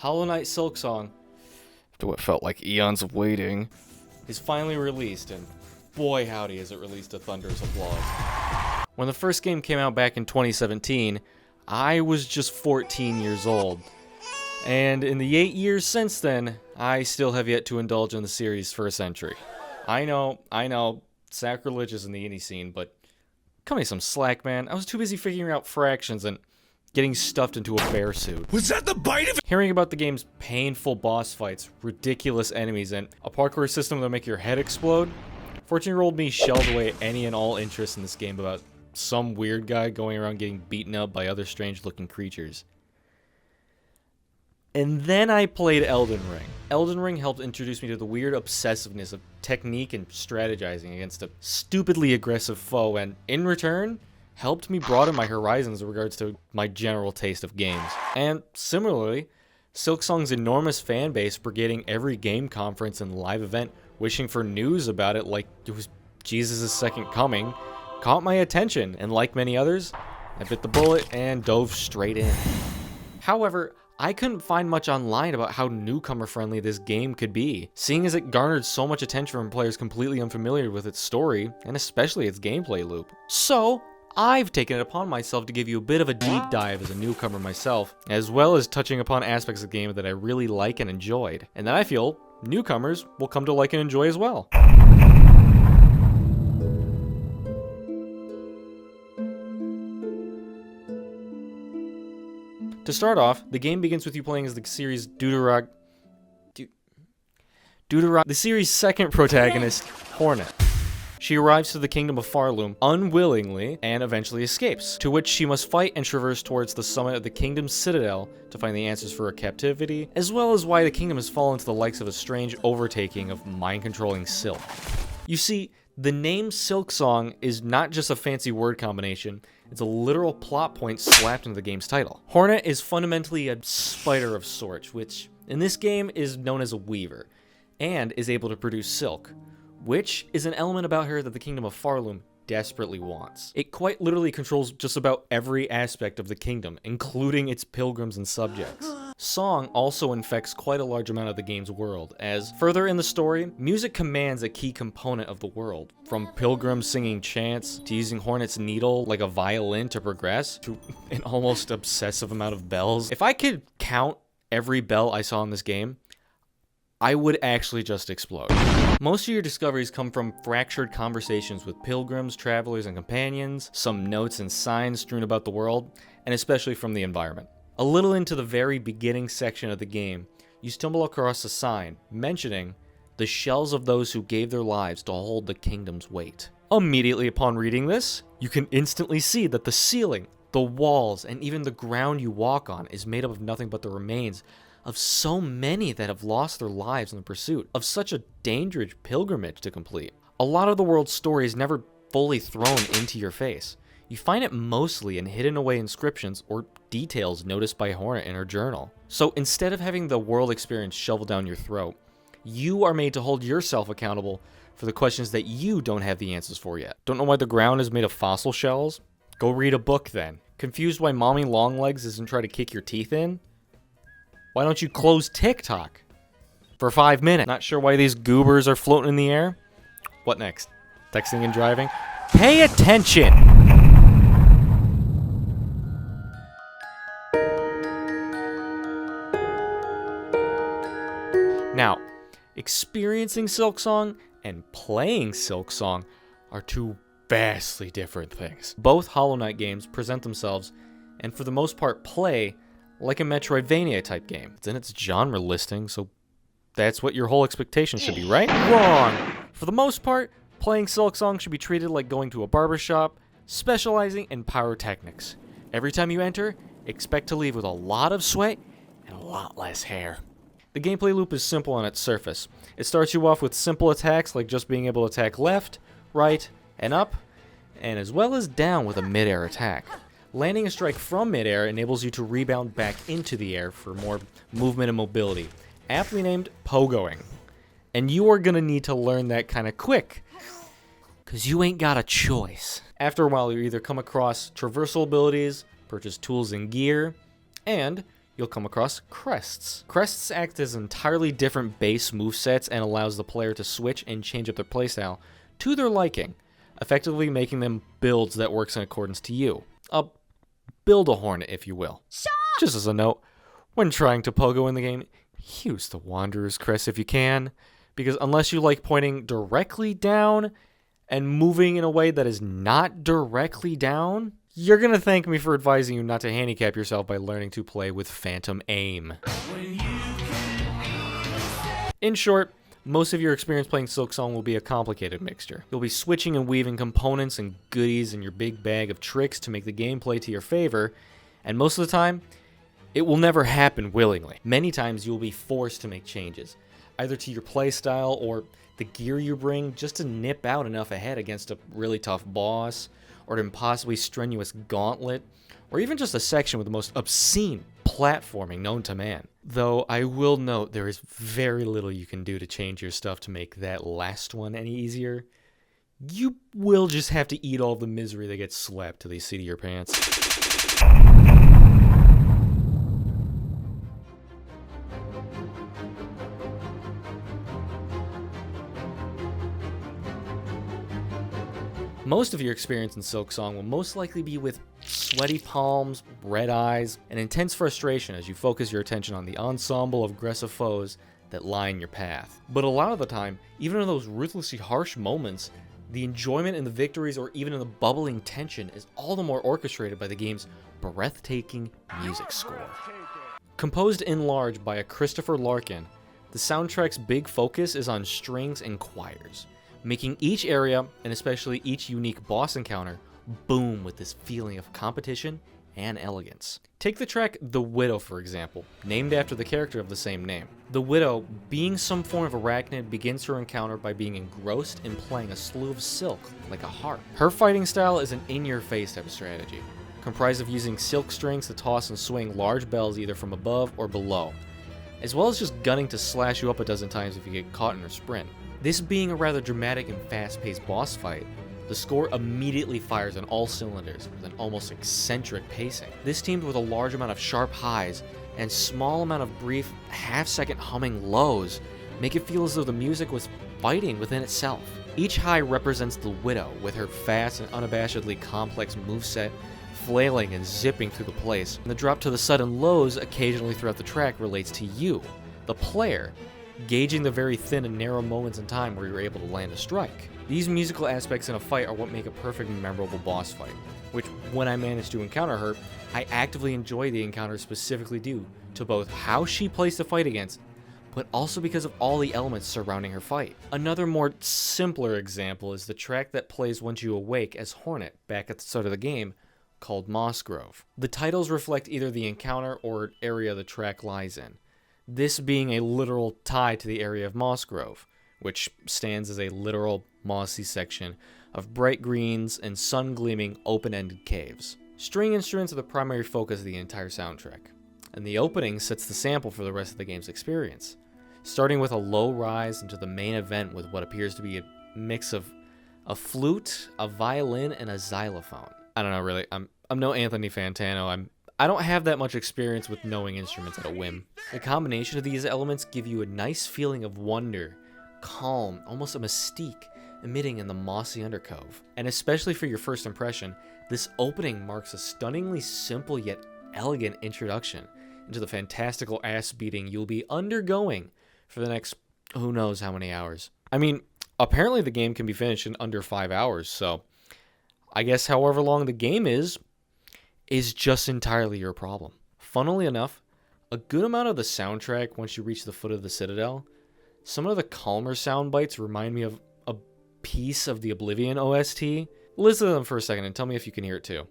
Hollow Knight Silksong, after what felt like eons of waiting, is finally released, and boy howdy has it released to thunderous applause. When the first game came out back in 2017, I was just 14 years old. And in the 8 years since then, I still have yet to indulge in the series' first entry. I know, sacrilegious in the indie scene, but cut me some slack, man. I was too busy figuring out fractions and getting stuffed into a bear suit. Was that the bite of it? Hearing about the game's painful boss fights, ridiculous enemies, and a parkour system that'll make your head explode, 14-year-old me shelled away any and all interest in this game about some weird guy going around getting beaten up by other strange-looking creatures. And then I played Elden Ring. Elden Ring helped introduce me to the weird obsessiveness of technique and strategizing against a stupidly aggressive foe, and in return, helped me broaden my horizons in regards to my general taste of games. And similarly, Silksong's enormous fan base brigading every game conference and live event, wishing for news about it like it was Jesus' second coming, caught my attention, and like many others, I bit the bullet and dove straight in. However, I couldn't find much online about how newcomer-friendly this game could be, seeing as it garnered so much attention from players completely unfamiliar with its story, and especially its gameplay loop. So, I've taken it upon myself to give you a bit of a deep dive as a newcomer myself, as well as touching upon aspects of the game that I really like and enjoyed, and that I feel newcomers will come to like and enjoy as well. To start off, the game begins with you playing as the series' the series' second protagonist, Hornet. She arrives to the kingdom of Farloom unwillingly and eventually escapes, to which she must fight and traverse towards the summit of the kingdom's citadel to find the answers for her captivity, as well as why the kingdom has fallen to the likes of a strange overtaking of mind-controlling Silk. You see, the name Silksong is not just a fancy word combination, it's a literal plot point slapped into the game's title. Hornet is fundamentally a spider of sorts, which in this game is known as a weaver, and is able to produce silk, which is an element about her that the kingdom of Farloom desperately wants. It quite literally controls just about every aspect of the kingdom, including its pilgrims and subjects. Song also infects quite a large amount of the game's world, as further in the story, music commands a key component of the world, from pilgrims singing chants, to using Hornet's needle like a violin to progress, to an almost obsessive amount of bells. If I could count every bell I saw in this game, I would actually just explode. Most of your discoveries come from fractured conversations with pilgrims, travelers, and companions, some notes and signs strewn about the world, and especially from the environment. A little into the very beginning section of the game, you stumble across a sign mentioning the shells of those who gave their lives to hold the kingdom's weight. Immediately upon reading this, you can instantly see that the ceiling, the walls, and even the ground you walk on is made up of nothing but the remains of so many that have lost their lives in the pursuit of such a dangerous pilgrimage to complete. A lot of the world's story is never fully thrown into your face. You find it mostly in hidden away inscriptions or details noticed by Hornet in her journal. So instead of having the world experience shoveled down your throat, you are made to hold yourself accountable for the questions that you don't have the answers for yet. Don't know why the ground is made of fossil shells? Go read a book then. Confused why Mommy Longlegs isn't trying to kick your teeth in? Why don't you close TikTok for 5 minutes? Not sure why these goobers are floating in the air? What next? Texting and driving? Pay attention! Now, experiencing Silksong and playing Silksong are two vastly different things. Both Hollow Knight games present themselves, and for the most part play, like a Metroidvania type game. It's in its genre listing, so that's what your whole expectation should be, right? Wrong! For the most part, playing Silksong should be treated like going to a barbershop, specializing in pyrotechnics. Every time you enter, expect to leave with a lot of sweat and a lot less hair. The gameplay loop is simple on its surface. It starts you off with simple attacks like just being able to attack left, right, and up, and as well as down with a mid-air attack. Landing a strike from mid-air enables you to rebound back into the air for more movement and mobility, aptly named pogoing. And you are gonna need to learn that kinda quick, cause you ain't got a choice. After a while, you either come across traversal abilities, purchase tools and gear, and you'll come across crests. Crests act as entirely different base movesets and allows the player to switch and change up their playstyle to their liking, effectively making them builds that works in accordance to you. A build-a-hornet, if you will. Just as a note, when trying to pogo in the game, use the Wanderer's Crest if you can, because unless you like pointing directly down and moving in a way that is not directly down, you're going to thank me for advising you not to handicap yourself by learning to play with phantom aim. In short, most of your experience playing Silksong will be a complicated mixture. You'll be switching and weaving components and goodies in your big bag of tricks to make the gameplay to your favor, and most of the time, it will never happen willingly. Many times you'll be forced to make changes, either to your playstyle or the gear you bring just to nip out enough ahead against a really tough boss, or an impossibly strenuous gauntlet, or even just a section with the most obscene platforming known to man. Though I will note there is very little you can do to change your stuff to make that last one any easier. You will just have to eat all the misery that gets slapped to the seat of your pants. Most of your experience in Silksong will most likely be with sweaty palms, red eyes, and intense frustration as you focus your attention on the ensemble of aggressive foes that lie in your path. But a lot of the time, even in those ruthlessly harsh moments, the enjoyment in the victories or even in the bubbling tension is all the more orchestrated by the game's breathtaking music score. Composed in large by a Christopher Larkin, the soundtrack's big focus is on strings and choirs, making each area, and especially each unique boss encounter, boom with this feeling of competition and elegance. Take the track The Widow, for example, named after the character of the same name. The Widow, being some form of arachnid, begins her encounter by being engrossed in playing a slew of silk like a harp. Her fighting style is an in-your-face type of strategy, comprised of using silk strings to toss and swing large bells either from above or below, as well as just gunning to slash you up a dozen times if you get caught in her sprint. This being a rather dramatic and fast-paced boss fight, the score immediately fires on all cylinders with an almost eccentric pacing. This teamed with a large amount of sharp highs and small amount of brief half-second humming lows make it feel as though the music was fighting within itself. Each high represents the Widow with her fast and unabashedly complex moveset flailing and zipping through the place, and the drop to the sudden lows occasionally throughout the track relates to you, the player, gauging the very thin and narrow moments in time where you're able to land a strike. These musical aspects in a fight are what make a perfect and memorable boss fight, which, when I manage to encounter her, I actively enjoy the encounter specifically due to both how she plays the fight against, but also because of all the elements surrounding her fight. Another more simpler example is the track that plays once you awake as Hornet back at the start of the game, called Moss Grove. The titles reflect either the encounter or area the track lies in, this being a literal tie to the area of Moss Grove, which stands as a literal mossy section of bright greens and sun-gleaming open-ended caves. String instruments are the primary focus of the entire soundtrack, and the opening sets the sample for the rest of the game's experience, starting with a low rise into the main event with what appears to be a mix of a flute, a violin, and a xylophone. I don't know, really. I'm no Anthony Fantano. I don't have that much experience with knowing instruments at a whim. The combination of these elements give you a nice feeling of wonder, calm, almost a mystique, emitting in the mossy undercove. And especially for your first impression, this opening marks a stunningly simple yet elegant introduction into the fantastical ass-beating you'll be undergoing for the next who knows how many hours. I mean, apparently the game can be finished in under 5 hours, so I guess however long the game is just entirely your problem. Funnily enough, a good amount of the soundtrack once you reach the foot of the Citadel, some of the calmer sound bites remind me of a piece of the Oblivion OST. Listen to them for a second and tell me if you can hear it too.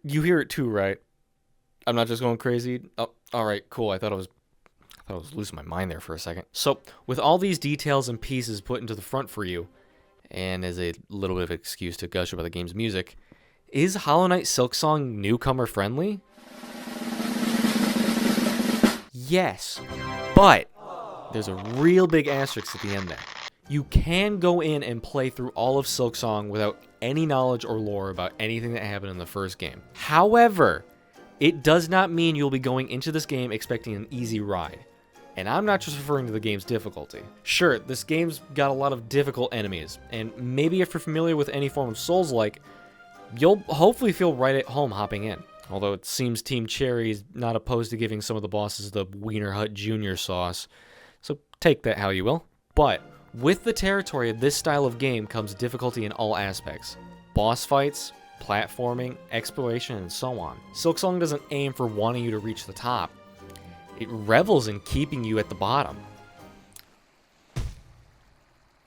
You hear it too, right? I'm not just going crazy. Oh, all right, cool. I thought I was losing my mind there for a second. So, with all these details and pieces put into the front for you, and as a little bit of an excuse to gush about the game's music, is Hollow Knight Silksong Newcomer friendly? Yes, but there's a real big asterisk at the end there. You can go in and play through all of Silksong without any knowledge or lore about anything that happened in the first game. However, it does not mean you'll be going into this game expecting an easy ride. And I'm not just referring to the game's difficulty. Sure, this game's got a lot of difficult enemies, and maybe if you're familiar with any form of Souls-like, you'll hopefully feel right at home hopping in. Although it seems Team Cherry's not opposed to giving some of the bosses the Wiener Hut Jr. sauce, so take that how you will. But with the territory of this style of game comes difficulty in all aspects. Boss fights, platforming, exploration, and so on. Silksong doesn't aim for wanting you to reach the top. It revels in keeping you at the bottom.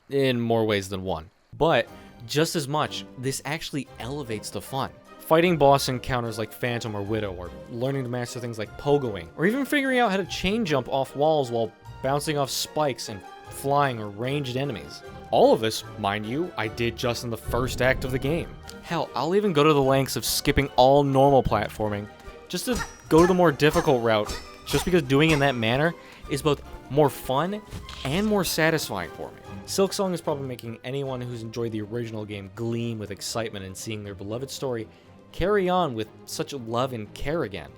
In more ways than one. But just as much, this actually elevates the fun. Fighting boss encounters like Phantom or Widow, or learning to master things like pogoing, or even figuring out how to chain jump off walls while bouncing off spikes and flying or ranged enemies. All of this, mind you, I did just in the first act of the game. Hell, I'll even go to the lengths of skipping all normal platforming just to go to the more difficult route, just because doing it in that manner is both more fun and more satisfying for me. Silksong is probably making anyone who's enjoyed the original game gleam with excitement in seeing their beloved story carry on with such love and care again.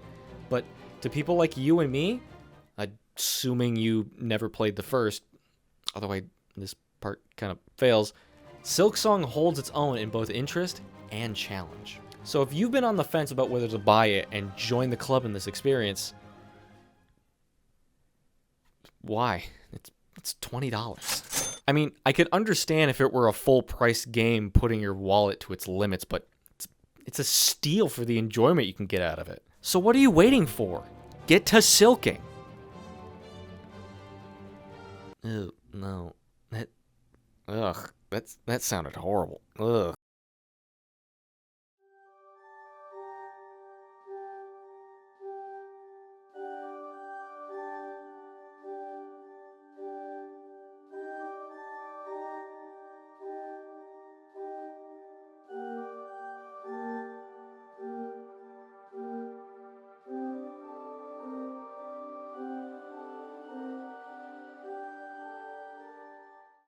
But to people like you and me, assuming you never played the first, otherwise this part kind of fails, Silksong holds its own in both interest and challenge. So if you've been on the fence about whether to buy it and join the club in this experience, why? It's $20. I mean, I could understand if it were a full-price game putting your wallet to its limits, but it's a steal for the enjoyment you can get out of it. So what are you waiting for? Get to silking. Ew, no. That sounded horrible. Ugh.